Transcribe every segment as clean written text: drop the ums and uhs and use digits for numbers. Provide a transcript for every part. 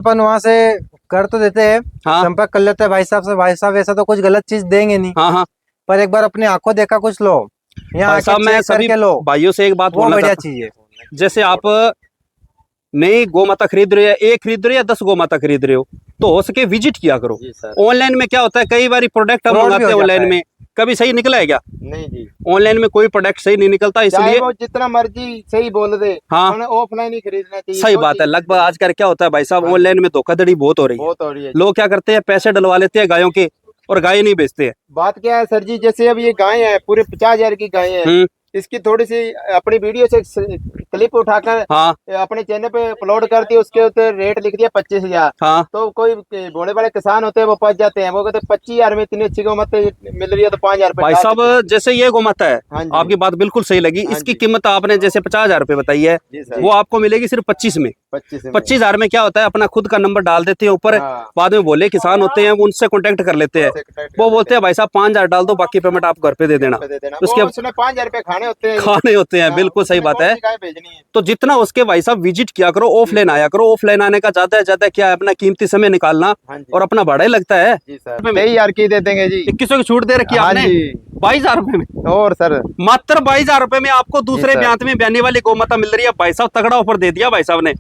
अपन वहाँ से कर तो देते हैं, हाँ संपर्क कर लेते हैं भाई साहब से। भाई साहब ऐसा तो कुछ गलत चीज देंगे नहीं, हाँ हाँ पर एक बार अपनी आंखों देखा कुछ लो, यहाँ भाई आके साहब, मैं चेक सभी करके लो, भाइयों से एक बात वो बोलना बढ़िया चाहता चीज है। हूँ। जैसे आप नई गौ माता खरीद रहे हो, या एक खरीद रहे हो या 10 गौ माता खरीद रहे हो, तो हो सके विजिट किया करो। जी सर। ऑनलाइन में क्या होता है, कई बार प्रोडक्ट हम फ्रॉड भी मंगाते हो हैं जाता ऑनलाइन है। में, कभी सही निकला है क्या? नहीं जी, ऑनलाइन में कोई प्रोडक्ट सही नहीं निकलता, चाहे इसलिए वो जितना मर्जी सही बोल दे, हाँ उन्हें ऑफलाइन ही खरीदना चाहिए। सही जो बात है। चीज़ लगभग आजकल क्या होता है भाई साहब, हाँ जी। ऑनलाइन में धोखाधड़ी बहुत हो रही है। बहुत हो रही है। लोग क्या करते हैं, पैसे डलवा लेते हैं गायों के और गाय नहीं बेचते हैं। बात क्या है सर जी, जैसे अब ये गाय है, पूरे 50,000 की गाय है, इसकी थोड़ी सी अपनी वीडियो से क्लिप उठाकर हाँ अपने चैनल पे अपलोड कर दी, उसके ऊपर रेट लिख दिया 25,000। हाँ तो कोई बड़े बड़े किसान होते हैं वो फंस जाते हैं, वो कहते हैं 25,000 में इतनी अच्छी कीमत मिल रही है तो 5,000 भाई साहब, जैसे ये गौ माता है, हाँ जी। आपकी बात बिल्कुल सही लगी। हाँ इसकी जी। कीमत आपने जैसे 50,000 रुपये बताई है, जी सर। वो आपको मिलेगी सिर्फ 25 में। 25 25,000 में क्या होता है, अपना खुद का नंबर डाल देते हैं ऊपर, हाँ। बाद में बोले किसान होते हैं वो उनसे कांटेक्ट कर लेते हैं, वो बोलते हैं भाई साहब 5,000 डाल दो, बाकी पेमेंट आप घर पे दे देना। उसके उसने 5,000 रुपए खाने होते हैं। खाने होते हैं, हाँ, बिल्कुल सही उसमें बात कौन है। सी गाय भेजनी है। तो जितना उसके भाई साहब विजिट किया करो, ऑफलाइन आया करो। ऑफलाइन आने का ज्यादा से ज्यादा क्या है, अपना कीमती समय निकालना हाँ जी। और अपना भाड़ा ही लगता है। जी सर, 23,000 की दे देंगे जी। 2100 की छूट दे रखी है हाँ आपने जी। 22,000 रुपए में। और सर मात्र 22,000 रुपए में आपको दूसरे सर। ब्यांत में ब्याने वाली गौमाता मिल रही है। भाई साहब तगड़ा ऑफर दे दिया भाई साहब ने।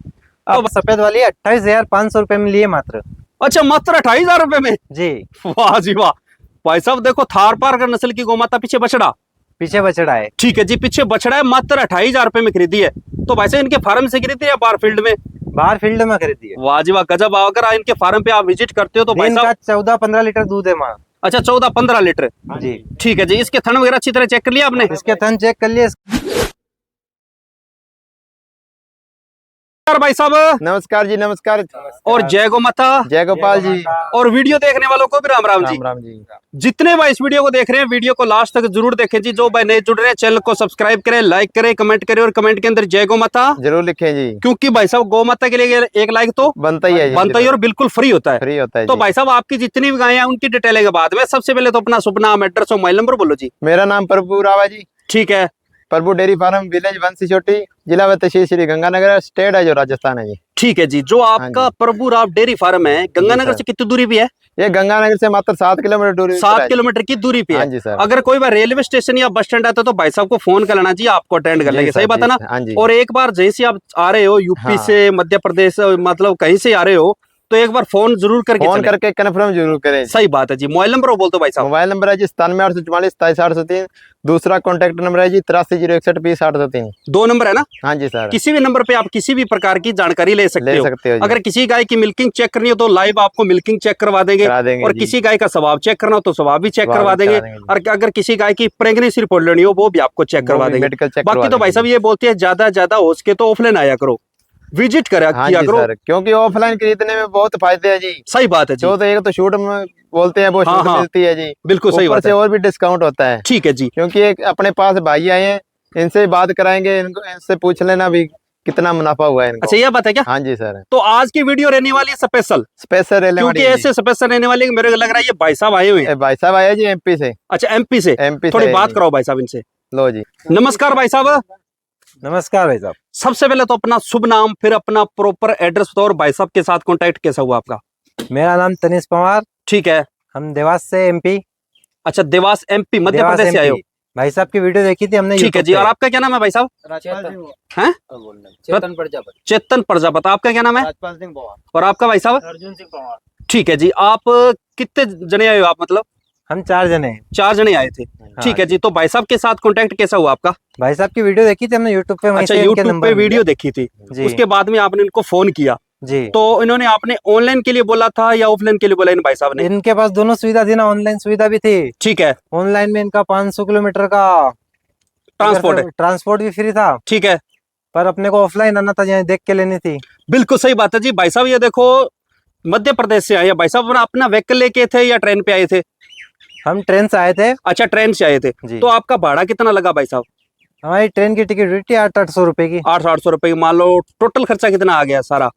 अब सफेद वाली 28,500 रुपए में लिए मात्र। अच्छा, मात्र 28,000 रुपए में। जी, वाह जी वाह। भाई साहब देखो, थार पार नस्ल की गौमाता, पीछे बछड़ा। पीछे बछड़ा है। ठीक है जी, पीछे बछड़ा है, मात्र 28,000 रुपए में खरीदी है। तो भाई साहब इनके फार्म से खरीदी है या बाहर फील्ड में? बाहर फील्ड में खरीदी है। वाह जी वाह, गजब। अगर इनके फार्म पे आप विजिट करते हो तो भाई दिन साहब, का 14-15 लीटर दूध है माँ। अच्छा 14-15 लीटर। जी, ठीक है जी। इसके थन वगैरह अच्छी तरह चेक कर लिया आपने? इसके थन चेक कर लिए। भाई साहब नमस्कार जी, नमस्कार। और जय गौ माता। जय गोपाल जी। और वीडियो देखने वालों को भी राम राम जी। राम राम जी। जितने भाई इस वीडियो को देख रहे हैं, वीडियो को लास्ट तक जरूर देखें जी। जो भाई नए जुड़ रहे हैं, चैनल को सब्सक्राइब करें, लाइक करें, कमेंट करें, और कमेंट के अंदर जय गौ माता जरूर लिखें जी, क्योंकि भाई साहब गौ माता के लिए एक लाइक तो बनता ही है जी। बनता ही और बिल्कुल फ्री होता है। फ्री होता है तो जी। भाई साहब आपकी जितनी भी गायें हैं उनकी डिटेल के बाद में सबसे पहले तो अपना शुभ नाम, एड्रेस और मोबाइल नंबर बोलो जी। मेरा नाम प्रभु रावा जी, ठीक है। प्रभु डेयरी फार्म, विलेज बंसी छोटी, जिला व तहसील श्री गंगानगर, स्टेट है जो राजस्थान है जी। ठीक है जी। जो आपका प्रभु राव डेयरी फार्म है, गंगानगर से कितनी दूरी पे है? ये गंगानगर से मात्र 7 किलोमीटर दूरी 7 किलोमीटर की दूरी पे हाँ है। जी सर। अगर कोई बार रेलवे स्टेशन या बस स्टैंड आता है तो भाई साहब को फोन कर लेना चाहिए, आपको अटेंड कर लेंगे। सही बात है ना? हाँ जी। और एक बार जैसे आप आ रहे हो यूपी हाँ। से, मध्य प्रदेश, मतलब कहीं से आ रहे हो, तो एक बार फोन जरूर करके फोन चलें। करके कन्फर्म जरूर करें। सही बात है जी। मोबाइल नंबर बोल दो भाई साहब। मोबाइल नंबर है जी 97,844,27,803। दूसरा कॉन्टैक्ट नंबर है जी 83,061,20,803। 2 नंबर है ना? हाँ जी सर, किसी भी नंबर पे आप किसी भी प्रकार की जानकारी ले सकते ले हो। सकते हो जी। अगर किसी गाय की मिल्किंग चेक करनी हो तो लाइव आपको मिल्किंग चेक करवा देंगे। करा देंगे और जी। किसी गाय का स्वभाव चेक करना हो तो स्वभाव भी चेक स्वभाव करवा भी देंगे। करा देंगे जी। और अगर किसी गाय की प्रेगनेंसी रिपोर्ट लेनी हो वो भी आपको चेक करवा देंगे। मेडिकल चेक बाकी तो भाई साहब ये बोलते हैं ज्यादा से ज्यादा हो सके तो ऑफलाइन आया करो, विजिट हाँ किया जी करो। सर, क्योंकि ऑफलाइन खरीदने में बहुत फायदे हैं जी। सही बात है जी। जो तो एक तो छूट में बोलते हैं वो हाँ, छूट हाँ। मिलती है जी, बिल्कुल सही ऊपर बात से है। और भी डिस्काउंट होता है। ठीक है जी। क्योंकि एक अपने पास भाई आए हैं, इनसे बात कराएंगे, इनसे पूछ लेना भी कितना मुनाफा हुआ है इनको। अच्छा ये बात है क्या? हाँ जी सर, तो आज की वीडियो रहने वाली है स्पेशल, स्पेशल क्योंकि ऐसे स्पेशल रहने वाली है, मेरे को लग रहा है ये भाई साहब आए हुए हैं। भाई साहब आए जी एमपी से। अच्छा एमपी से। एमपी थोड़ी से बात जी। कराओ भाई साहब इनसे। लो जी, नमस्कार भाई साहब। नमस्कार भाई साहब। सबसे पहले तो अपना शुभ नाम, फिर अपना प्रॉपर एड्रेस बताओ, और भाई साहब के साथ कांटेक्ट कैसा हुआ आपका? मेरा नाम तनिष पवार, ठीक है। हम देवास से एमपी। अच्छा देवास एमपी, मध्य देवास प्रदेश से आए हो। MP। भाई साहब की वीडियो देखी थी हमने ठीक है YouTube जी। पे। और आपका क्या नाम है भाई साहब? हैं? चेतन प्रजापति। चेतन प्रजापति। आपका क्या नाम है? राजपाल सिंह पवार। और आपका भाई साहब? अर्जुन सिंह पवार। ठीक है जी। आप कितने जने आए हो आप, मतलब? हम 4 जने हैं। 4 जने आए थे। ठीक है जी। तो भाई साहब के साथ कांटेक्ट कैसा हुआ आपका? भाई साहब की वीडियो देखी थी हमने YouTube पे, वहीं अच्छा से इनके यूट्यूब नंबर पे मिले। वीडियो देखी थी, जी उसके बाद में आपने इनको फोन किया, जी। तो इन्होंने आपने ऑनलाइन के लिए बोला था या ऑफलाइन के लिए बोला इन भाई साहब ने? इनके पास दोनों सुविधा थी ना, ऑनलाइन सुविधा भी थी। ठीक है। ऑनलाइन में इनका 500 किलोमीटर का ट्रांसपोर्ट है। ट्रांसपोर्ट भी फ्री था, ठीक है। पर अपने को ऑफलाइन आना था, यहाँ देख के लेनी थी। बिल्कुल सही बात है जी। भाई साहब ये देखो, मध्य प्रदेश से आए हैं भाई साहब। अपना व्हीकल लेके थे या ट्रेन पे आए थे? हम ट्रेन से आए थे अच्छा ट्रेन से आए थे। जी। तो आपका भाड़ा कितना लगा भाई साहब? हमारी ट्रेन की टिकट हुई थी 800 रुपए की। 800 रुपए की। मान लो टोटल खर्चा कितना आ गया सारा?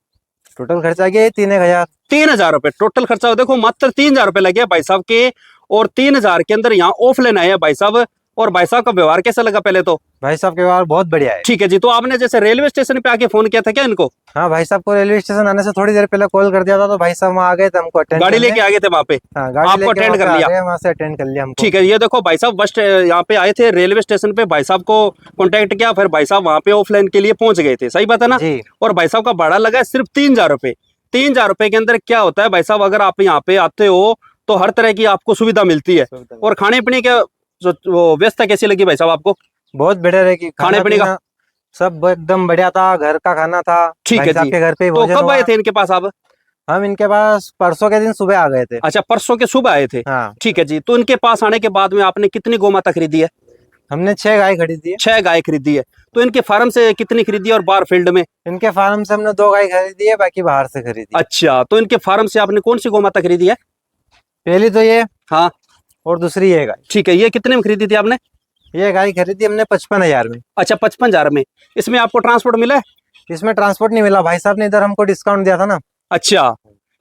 टोटल खर्चा गया 3,000। 3,000 रुपए टोटल खर्चा। देखो मात्र 3,000 रुपए लगे भाई साहब के, और 3,000 के अंदर यहाँ ऑफलाइन आए हैं भाई साहब। और भाई साहब का व्यवहार कैसा लगा पहले तो? भाई साहब के व्यवहार बहुत बढ़िया है। ठीक है जी। तो आपने जैसे रेलवे स्टेशन पे आके फोन किया था क्या इनको? हाँ, भाई साहब को रेलवे स्टेशन आने से थोड़ी देर पहले कॉल कर दिया था, तो भाई साहब वहाँ आ गए थे हमको अटेंड गाड़ी लेके आ गए थे वहाँ पे? हाँ, गाड़ी आपको लेके अटेंड कर लिया? वहाँ से अटेंड कर लिया हमको। ठीक है, ये देखो भाई साहब बस यहाँ पे आए थे रेलवे स्टेशन पे, भाई साहब को कांटेक्ट किया, फिर भाई साहब वहाँ पे ऑफलाइन के लिए पहुंच गए थे, सही बात है ना? जी। और भाई साहब का भाड़ा लगा है सिर्फ 3000 रुपए। 3000 रुपए के अंदर क्या होता है भाई साहब, अगर आप यहाँ पे आते हो तो हर तरह की आपको सुविधा मिलती है। और खाने पीने का वो व्यवस्था कैसी लगी भाई साहब आपको? बहुत बढ़िया रहेगी। खाने पीने का सब एकदम बढ़िया था, घर का खाना था। ठीक है भाई साहब जी। के घर पे ही तो भोजन कब आए हुआ। थे इनके पास आप? हम इनके पास परसों के दिन सुबह आ गए थे। अच्छा, परसों के सुबह आए थे। हाँ, ठीक है जी। तो इनके पास आने के बाद में आपने कितनी गौ माता खरीदी है? हमने 6 गाय खरीदी है। 6 गाय खरीदी है। तो इनके फार्म से कितनी खरीदी है और बाहर फील्ड में? इनके फार्म से हमने 2 गाय खरीदी है, बाकी बाहर से खरीदी है। अच्छा, तो इनके फार्म से आपने कौन सी गौ माता खरीदी है? पहली तो ये, हाँ, और दूसरी ये गाय। ठीक है। ये कितने में खरीदी थी आपने? ये गाय खरीदी हमने 55,000 में। अच्छा, 55,000 में। इसमें आपको ट्रांसपोर्ट मिला है? इसमें ट्रांसपोर्ट नहीं मिला, भाई साहब ने इधर हमको डिस्काउंट दिया था ना। अच्छा,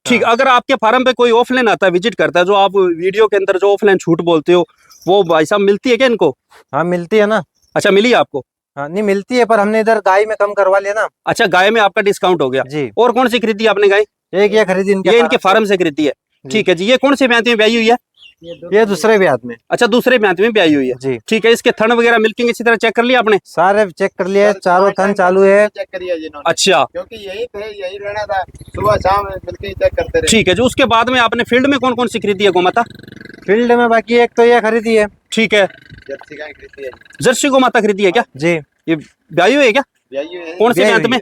ठीक। अगर आपके फार्म पे कोई ऑफलाइन आता है, विजिट करता है, जो आप वीडियो के अंदर जो ऑफलाइन छूट बोलते हो, वो भाई साहब मिलती है क्या इनको? हाँ, मिलती है ना। अच्छा, मिली है आपको? हाँ, नहीं मिलती है, पर हमने इधर गाय में कम करवा लिया ना। अच्छा, गाय में आपका डिस्काउंट हो गया। जी। और कौन सी खरीदी आपने गाय? एक ये खरीदी ये इनके फार्म से खरीदी है। ठीक है जी। ये कौन से ब्यात में ब्याई हुई है? ये दूसरे ब्यात में। अच्छा, दूसरे ब्यात में ब्याई हुई है। जी। ठीक है। इसके थन वगैरह मिल्किंग इसी तरह चेक कर लिया आपने? सारे चेक कर लिए, चारों थन चालू है। चेक करिए जिन्होंने, अच्छा, क्योंकि यही थे, यही रहना था, सुबह शाम मिलके चेक करते रहे। ठीक है जी। उसके बाद में आपने फील्ड में कौन कौन सी खरीदी है गौ माता? फील्ड में बाकी एक तो ये खरीदी है। ठीक है। जर्सी गाय खरीदी है। जर्सी गौ माता खरीदी है क्या? जी। ये ब्याई हुई है क्या? यही है। कौन से ब्याई ब्यात में?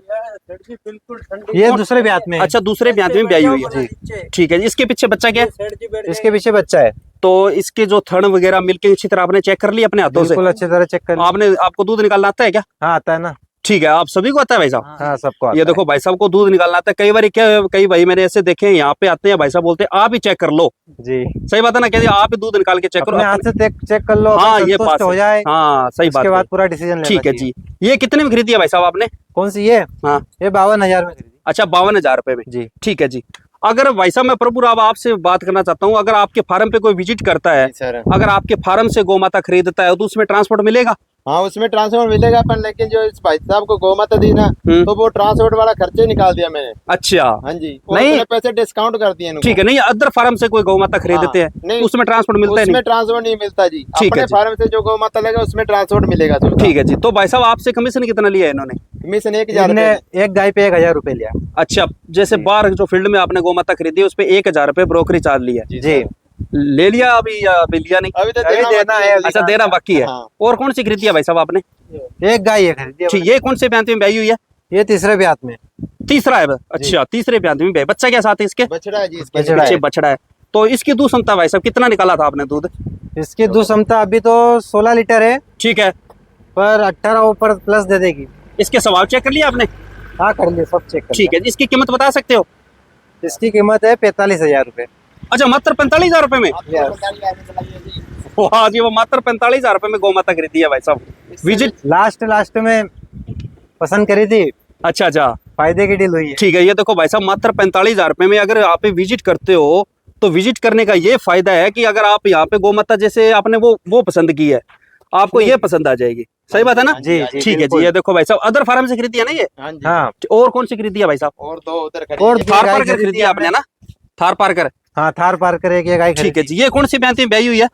ये दूसरे ब्यात में है। अच्छा, दूसरे ब्यात में ब्याई हुई है। ठीक है जी। इसके पीछे बच्चा क्या है? इसके पीछे बच्चा है। तो इसके जो थन वगैरह मिल्किंग अच्छी तरह आपने चेक कर लिया अपने हाथों से? बिल्कुल अच्छी तरह चेक कर लिया। आपने, आपको दूध निकालना आता है क्या? हाँ, आता है ना। ठीक है। आप सभी को आता है भाई साहब? हाँ, सबको आता ये देखो भाई साहब को दूध निकालना आता है। कई बार क्या, कई भाई मैंने ऐसे देखे हैं, यहाँ पे आते हैं भाई साहब बोलते हैं आप ही चेक कर लो। है। जी। सही बात है ना? कहते हैं आप ही दूध निकाल के चेक करो, अपने हाथ से चेक कर लो। हाँ, अपन ये संतुष्ट बात हो है। जाए। हाँ, सही बात उसके बाद है। पूरा डिसीजन लेना ठीक है चाहिए। जी। ये कितने में खरीदी है भाई साहब आपने? कौन सी ये? हाँ, ये 52,000 में खरीदी। अच्छा, 52,000 रुपए में। जी। ठीक है जी। अगर भाई साहब मैं प्रभु राव आपसे बात करना चाहता हूँ, अगर आपके फार्म पे कोई विजिट करता है, सर, अगर आपके फार्म से गौ माता खरीदता है, तो उसमें ट्रांसपोर्ट मिलेगा? हाँ, उसमें ट्रांसपोर्ट मिलेगा अपन, लेकिन जो इस भाई साहब को गौ माता दी ना, तो वो ट्रांसपोर्ट वाला खर्चे निकाल दिया मैंने। अच्छा। हाँ जी, नहीं, नहीं पैसे डिस्काउंट कर दिए इनको। ठीक है। नहीं, अदर फार्म से कोई गौ माता खरीदते हैं, नहीं, उसमें ट्रांसपोर्ट मिलता है? उसमें नहीं, ट्रांसपोर्ट नहीं मिलता जी। ठीक है अपने जी। फार्म से जो गौ माता लेगा उसमें ट्रांसपोर्ट मिलेगा। ठीक है जी। तो भाई साहब आपसे कमीशन कितना लिया है इन्होंने? कमीशन 1,000 इनने एक गाय पे 1,000 रुपए लिया। अच्छा, जैसे बाहर जो फील्ड में आपने गौ माता खरीदी है, उस पे 1,000 रुपए ब्रोकरी चार्ज लिया है। जी। ले लिया अभी या अभी लिया नहीं? अभी तो अभी देना बाकी है। अच्छा, देना बाकी है। हाँ। और कौन सी खरीदी है भाई साहब आपने? एक गाय ये खरीदी है। ठीक, ये कौन से ब्यात में ब्याई हुई है? ये तीसरे ब्यात में। तीसरा है। अच्छा, तीसरे ब्यात में ब्याई। बच्चा क्या साथ है इसके? बछड़ा है जी इसके। बछड़ा पीछे है। बछड़ा है। तो इसकी दूध क्षमता भाई साहब कितना निकाला था आपने दूध? इसकी दूध क्षमता अभी तो 16 लीटर है, ठीक है। पर 18 ऊपर प्लस दे देगी। इसके स्वभाव चेक कर लिया आपने? हाँ, कर लिए, सब चेक कर ठीक है जी। इसकी कीमत बता सकते हो? लिया। इसकी कीमत है 45,000 रुपए। अच्छा, मात्र 45,000 रुपए में? जी। वाह जी, वो मात्र 45,000 रुपए में गौ माता खरीदी है भाई साहब। विजिट, लास्ट में पसंद करी थी, अच्छा अच्छा, फायदे की डील हुई है। ठीक है। ये देखो भाई साहब, मात्र 45,000 रुपए में अगर आप विजिट करते हो, तो विजिट करने का ये फायदा है कि अगर आप यहाँ पे गौ माता जैसे आपने वो पसंद की है, आपको ये पसंद आ जाएगी। सही बात है ना? जी, जी, ठीक है जी। बिल्कुल। ये देखो भाई साहब, अदर फार्म से खरीदी है ना ये? हाँ जी। हाँ, और कौन सी खरीदी है भाई साहब? और दो उधर और खड़ी थार गाय पार्कर खरीदी खरीदी है आपने ना? थार पार्कर। हाँ, थार पार्कर एक ये गाय ठीक है खरीदी। जी। ये कौन सी ब्यात में ब्याई हुई है?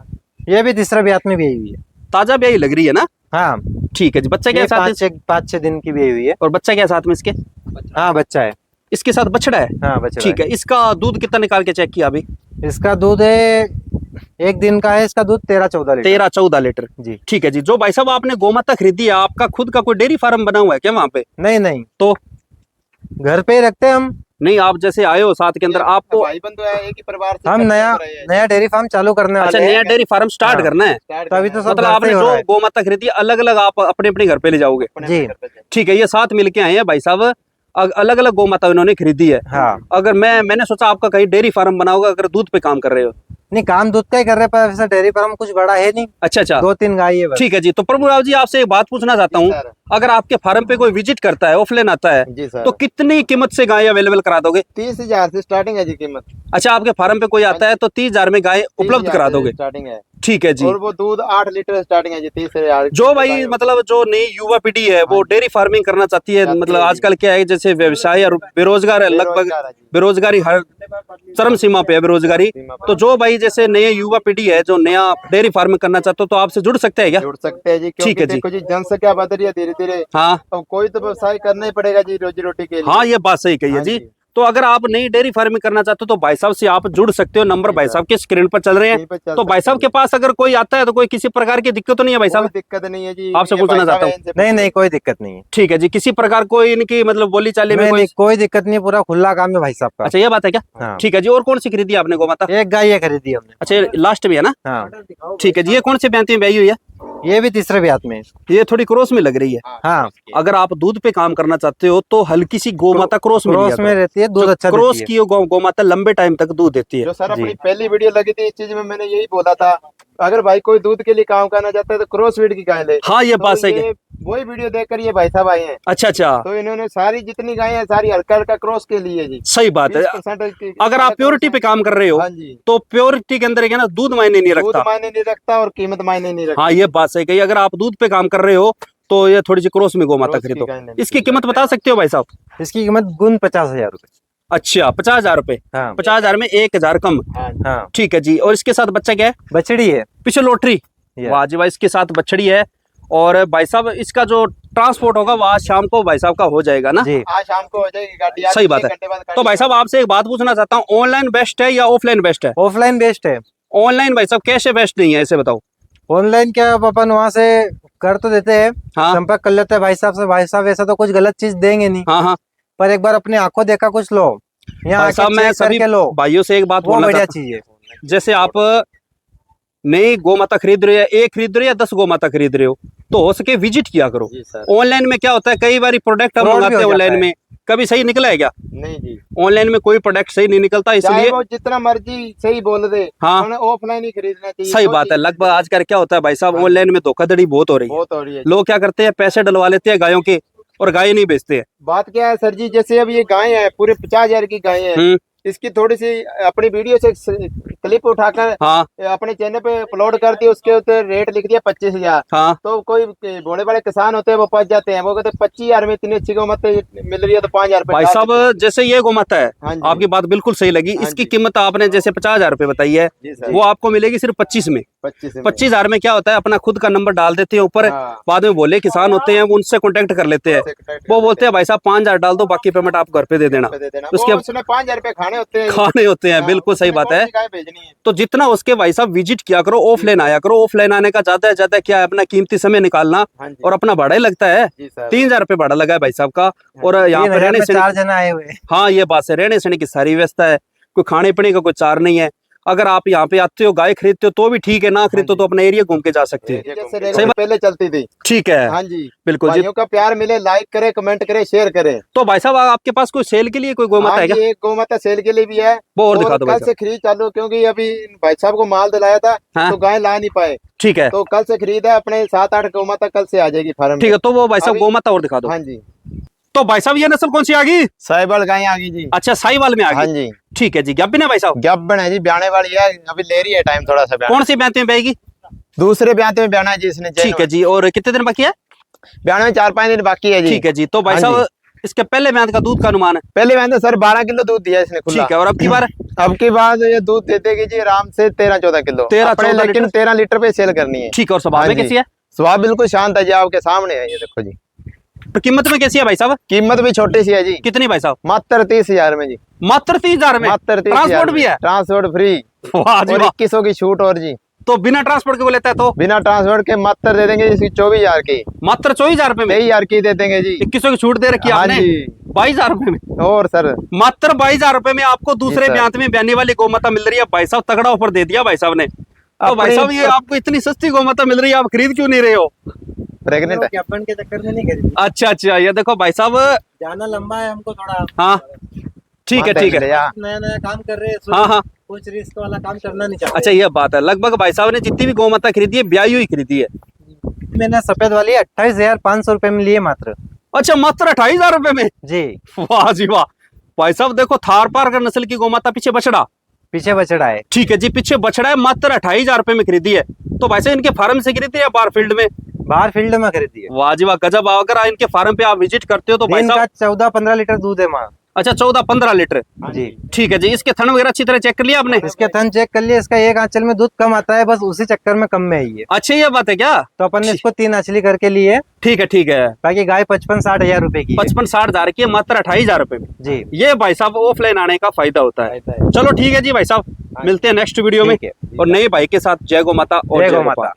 ये भी तीसरा ब्यात में भी आई हुई है। ताजा ब्याई लग रही है ना? हाँ, ठीक है जी। बच्चा क्या ये साथ है? 5-6 दिन की भी आई हुई है। और बच्चा क्या साथ में इसके? हाँ, बच्चा है। इसके साथ बछड़ा है? हाँ, बच्चा ठीक है। इसका दूध कितना निकाल के चेक किया अभी? इसका दूध है, एक दिन का है इसका दूध 13-14 लीटर। 13-14 लीटर। जी। ठीक है जी। जो भाई साहब आपने गौ माता खरीदी है, आपका खुद का कोई डेयरी फार्म बना हुआ है क्या वहाँ पे? नहीं, तो घर पे ही रखते हैं हम। नहीं, आप जैसे आए हो साथ के अंदर, आपको भाई बंधु है, एक ही परिवार से हम करते नया रहे हैं। नया डेयरी फार्म चालू करने अच्छा, वाले नया हैं। डेयरी फार्म स्टार्ट हाँ। करना है? स्टार्ट तभी तो करना सब मतलब घर से आपने ही हो जो रहा है। गौ माता खरीदी अलग अलग आप अपने अपने घर पे ले जाओगे? अपने जी। घर पे जाए। ठीक है। ये साथ मिलके आए हैं भाई साहब, अलग अलग गौ माता इन्होंने खरीदी है। हाँ, अगर मैंने सोचा आपका कहीं डेयरी फार्म बना होगा, अगर दूध पे काम कर रहे हो, नहीं, काम दूध का ही कर रहे, पर वैसे डेयरी फार्म कुछ बड़ा है नहीं, अच्छा अच्छा, 2-3 गाय है बस। ठीक है जी। तो प्रभुराव जी आपसे एक बात पूछना चाहता हूँ, सर। अगर आपके फार्म पे कोई विजिट करता है, ऑफलाइन आता है, जी सर। तो कितनी कीमत से गाय अवेलेबल करा दोगे? 30,000 से स्टार्टिंग है जी कीमत। अच्छा, आपके फार्म पे कोई आता है तो 30,000 में गाय उपलब्ध 30,000 करा से दोगे? स्टार्टिंग है। ठीक है जी। और वो दूध 8 लीटर स्टार्टिंग है जी, 30,000। जो भाई मतलब जो नई युवा पीढ़ी है वो डेयरी फार्मिंग करना चाहती है, चाहती मतलब है जी। आजकल क्या है, जैसे व्यवसाय और बेरोजगार है, लगभग बेरोजगार है जी। बेरोजगारी हर चरम सीमा पे है बेरोजगारी। सीमा पे। तो जो भाई जैसे नए युवा पीढ़ी है जो नया डेयरी फार्मिंग करना चाहते हो, तो आपसे जुड़ सकते हैं क्या? जुड़ सकते हैं जी, ठीक है क्योंकि जी। देखो जी जनसंख्या बढ़ रही है धीरे धीरे, हाँ अब कोई तो व्यवसाय करना ही पड़ेगा जी रोजी रोटी के लिए। हाँ, ये बात सही कही है हाँ जी। जी। तो अगर आप नई डेयरी फार्मिंग करना चाहते हो तो भाई साहब से आप जुड़ सकते हो, नंबर जी भाई सर। साहब के स्क्रीन पर चल रहे यहीं हैं। पे चल तो भाई सकते साहब हैं के पास अगर कोई आता है तो कोई किसी प्रकार की दिक्कत तो नहीं है भाई कोई साहब? दिक्कत नहीं है जी। आपसे ये पूछना भाई साहब चाहता हैं, हूँ। इनसे नहीं पूछो। नहीं, कोई दिक्कत नहीं है। ठीक है जी, किसी प्रकार कोई इनकी मतलब बोली चाली में नहीं कोई? नहीं, कोई दिक्कत नहीं, पूरा खुला काम है भाई साहब का। अच्छा, ये बात है क्या? हाँ। ठीक है जी। और कौन सी खरीदी आपने गोमाता? एक गाय ये खरीदी हमने। अच्छा, लास्ट में है ना? हाँ, ठीक है जी। ये कौन से ब्याती में ब्याई हुई है? ये भी तीसरे ब्यात में है। ये थोड़ी क्रॉस में लग रही है। हाँ, अगर आप दूध पे काम करना चाहते हो तो हल्की सी गोमाता क्रॉस में लिया क्रॉस में करो। रहती है, दूध जो अच्छा क्रॉस देती है। की गोमाता लंबे टाइम तक दूध देती है। जो सर जी। अपनी पहली वीडियो लगी थी इस चीज में मैंने यही बोला था, अगर भाई कोई दूध के लिए काम करना चाहता है तो क्रॉस ब्रीड की गाय ले। हाँ, ये बात तो सही है। ये वही वीडियो देखकर ये भाई साहब आए हैं, अच्छा अच्छा, तो इन्होंने सारी जितनी गाय है सारी हल्का हल्का क्रॉस के लिए जी। सही बात है। 20% की- अगर आप प्योरिटी पे काम कर रहे हो हाँ जी, तो प्योरिटी के अंदर क्या ना, दूध मायने नहीं दूध रखता। मायने नहीं रखता और कीमत मायने नहीं रखती। हाँ, ये बात सही कही। अगर आप दूध पे काम कर रहे हो तो ये थोड़ी सी क्रॉस में गोमाता क्रॉस की खरीदो। गाय लेनी इसकी कीमत बता सकते हो भाई साहब? इसकी कीमत गुण 50,000 रुपए। अच्छा, 50,000 रुपए। हाँ 50,000 में 1,000 कम। हाँ जी। हाँ, ठीक है जी। और इसके साथ बच्चा क्या है? बछड़ी है। पीछे लोटरी। ये। वाह जी वाह, इसके साथ बछड़ी है। और भाई साहब इसका जो ट्रांसपोर्ट होगा वो आज शाम को भाई साहब का हो जाएगा ना? जी, आज शाम को हो जाएगी गाड़ी। आज सही बात है। 1 घंटे बाद तो भाई साहब आपसे एक बात पूछना चाहता हूँ, ऑनलाइन बेस्ट है या ऑफलाइन बेस्ट है? ऑफलाइन बेस्ट है। ऑनलाइन भाई साहब कैसे बेस्ट नहीं है, ऐसे बताओ। ऑनलाइन क्या, अब अपन वहाँ से कर तो देते हैं, हाँ संपर्क कर लेते हैं भाई साहब से, भाई साहब ऐसा तो कुछ गलत चीज देंगे नहीं, हाँ हाँ। पर एक बार अपनी आंखों देखा कुछ लो, यहाँ भाई आके साहब मैं चेक सभी करके लो, भाइयों से एक बात वो बोलना बढ़िया चाहता चीज है। हूँ, जैसे आप नई गोमाता खरीद रहे हो, या एक खरीद रहे हो या 10 गोमाता खरीद रहे हो, तो हो सके विजिट किया करो। जी सर। ऑनलाइन में क्या होता है, कई बार प्रोडक्ट हम Fraud भी मंगाते हो हैं जाता ऑनलाइन है। में, कभी सही निकला है क्या? नहीं जी, ऑनलाइन में कोई प्रोडक्ट सही नहीं निकलता, चाहे इसलिए वो जितना मर्जी सही बोल दे, हाँ उन्हें ऑफलाइन ही खरीदना चाहिए। सही जो बात है। चीज़ लगभग आजकल क्या होता है भाई साहब, हाँ। ऑनलाइन में धोखाधड़ी बहुत हो रही है। बहुत हो रही है। लोग क्या करते हैं, पैसे डलवा लेते हैं गायों के और गाय नहीं बेचते हैं। बात क्या है सर जी, जैसे अब ये गाय है पूरे 50,000 की गाय है, इसकी थोड़ी सी अपनी वीडियो से क्लिप उठाकर हाँ अपने चैनल पे अपलोड कर दी, उसके ऊपर रेट लिख दिया 25,000। हाँ। तो कोई बड़े बड़े किसान होते हैं वो फंस जाते हैं, वो कहते हैं 25,000 में इतनी अच्छी कीमत मिल रही है तो 5,000 भाई साहब जैसे ये गोमाता है, हाँ जी। आपकी बात बिल्कुल सही लगी। हाँ इसकी जी। कीमत आपने जैसे 50,000 रुपए बताई है, जी सर। वो आपको मिलेगी सिर्फ 25 में। 25,000 में क्या होता है, अपना खुद का नंबर डाल देते हैं ऊपर, हाँ। बाद में बोले किसान होते हैं वो उनसे कॉन्टेक्ट कर लेते हैं, वो बोलते हैं भाई साहब 5,000 डाल दो, बाकी पेमेंट आप घर पे दे देना। उसके उसने 5,000 रुपए खाने होते हैं। खाने होते हैं, हाँ, बिल्कुल सही उसमें बात कौन है। सी गाय भेजनी है। तो जितना उसके भाई साहब विजिट किया करो, ऑफलाइन आया करो। ऑफलाइन आने का ज्यादा से ज्यादा क्या है, अपना कीमती समय निकालना, हाँ जी। और अपना भाड़ा ही लगता है। जी सर। 3,000 रुपए भाड़ा लगा है भाई साहब का। और यहाँ 3,000 पर रहने में से 4 जना आए हुए हैं। हाँ, ये बात है, रहने सहने की सारी व्यवस्था है, कोई खाने पीने का कोई चार नहीं है। अगर आप यहाँ पे आते हो गाय खरीदते हो तो भी ठीक है, ना खरीदो तो अपना एरिया घूम के जा सकते हैं। जैसे सही रेगुलर पहले चलती थी। ठीक है, हाँ जी, बिल्कुल जी। भाइयों का प्यार मिले, लाइक करे, कमेंट करे, शेयर करे। तो भाई साहब आपके पास कोई सेल के लिए कोई गोमाता हाँ है क्या? जी, एक गोमाता सेल के लिए भी है। वो और दिखा दो भाई कल से खरीद चालू, क्योंकि अभी भाई साहब को माल दिलाया था हाँ। तो गाय ला नहीं पाए, ठीक है तो कल से खरीद है। अपने 7-8 गोमाता कल से आ जाएगी फार्म ठीक है। तो वो भाई साहब अभी- गोमाता और दिखा दो। हाँ जी, तो भाई साहब ये नस्ल कौन सी आ गई? साहिवाल गाय आ गई जी। अच्छा, साहिवाल में आ हाँ गई। जी, ठीक है जी। गब्बन है भाई साहब? गब्बन है जी, ब्याने वाली है, अभी ले रही है टाइम थोड़ा सा। कौन सी ब्याते में बेगी? दूसरे ब्याते में ब्याना है जी इसने। ठीक है जी। और कितने दिन बाकी है? ब्याने में 4-5 दिन बाकी है जी। ठीक है जी। तो भाई हाँ साहब इसके पहले ब्यात का दूध का अनुमान है? पहले मैंने सर 12 किलो दूध दिया इसने खुला। ठीक है। और अब की बार? अब की बार ये दूध दे देगी जी आराम से 13-14 किलो। 13-14 लेकिन 13 लीटर पे सेल करनी है। ठीक है। और स्वभाव हाँ में जी। कैसी है? स्वाद बिल्कुल शांत है जी, आपके सामने है ये देखो जी। तो कीमत में कैसी है भाई साहब? कीमत भी छोटी सी है जी, कितनी भाई साहब? मात्र 30,000 में जी। मात्र 30,000 में? मात्र 30,000 ट्रांसपोर्ट भी है? Transport free. वाह जी और वाह। 2100 की छूट और जी। तो बिना ट्रांसपोर्ट के वो लेता है तो बिना ट्रांसपोर्ट के मात्र दे देंगे इसकी 24,000 की। मात्र 24,000 रुपए में 23,000 की दे देंगे जी। 2100 की छूट दे रखी है हाँ आपने? जी। 22,000 रुपए में? और सर मात्र 22,000 रुपए में आपको दूसरे सर। ब्यात में ब्याने वाली गोमाता मिल रही है। भाई साहब तगड़ा ऑफर दे दिया भाई साहब ने। तो भाई अपनी- साहब ये आपको इतनी सस्ती गोमाता मिल रही है, आप खरीद क्यों नहीं रहे हो? प्रेग्नेंट है। ज्ञापन के चक्कर में नहीं खरीदी, अच्छा अच्छा, ये देखो भाई साहब। जाना लंबा है हमको थोड़ा। हाँ ठीक है ठीक है। नया नया काम कर रहे हैं, हाँ हाँ, कुछ रिस्क वाला काम करना नहीं चाहते। अच्छा ये बात है। लगभग भाई साहब ने जितनी भी गौ माता खरीदी है ब्याई हुई खरीदी है। मैंने सफेद वाली 28,500 रुपए में लिए मात्र। अच्छा मात्र 28,000 रुपए में? जी। वाह जी वाह। भाई साहब देखो, थार पारकर नस्ल की गौ माता, पीछे बछड़ा। पीछे बछड़ा है। ठीक है जी, पीछे बछड़ा है, मात्र 28,000 रुपए में खरीदी है। तो भाई साहब इनके फार्म से खरीदी है या बाहर फील्ड में? बाहर फील्ड में खरीदी है। वाह जी वाह, गजब। अगर इनके फार्म पे आप विजिट करते हो तो भाई दिन का साहब 14-15 लीटर दूध है माँ। अच्छा 14-15 लीटर। जी। ठीक है जी। इसके थन वगैरह अच्छी तरह चेक कर लिया आपने? इसके थन चेक कर लिए, इसका एक आंचल में दूध कम आता है, बस उसी चक्कर में कम में ही है। अच्छा ये बात है क्या? तो अपन ने इसको 3 आंचली करके लिए। ठीक है ठीक है। बाकी गाय 55-60 हजार रुपए की है। 55-60 हजार की है, मात्र 28,000 रुपए में। जी। ये भाई साहब ऑफलाइन आने का फायदा होता है। चलो ठीक है जी भाई साहब, मिलते हैं नेक्स्ट वीडियो में ठीक है। और नए भाई के साथ। जय गौ माता और जय गौ गोपाल। माता।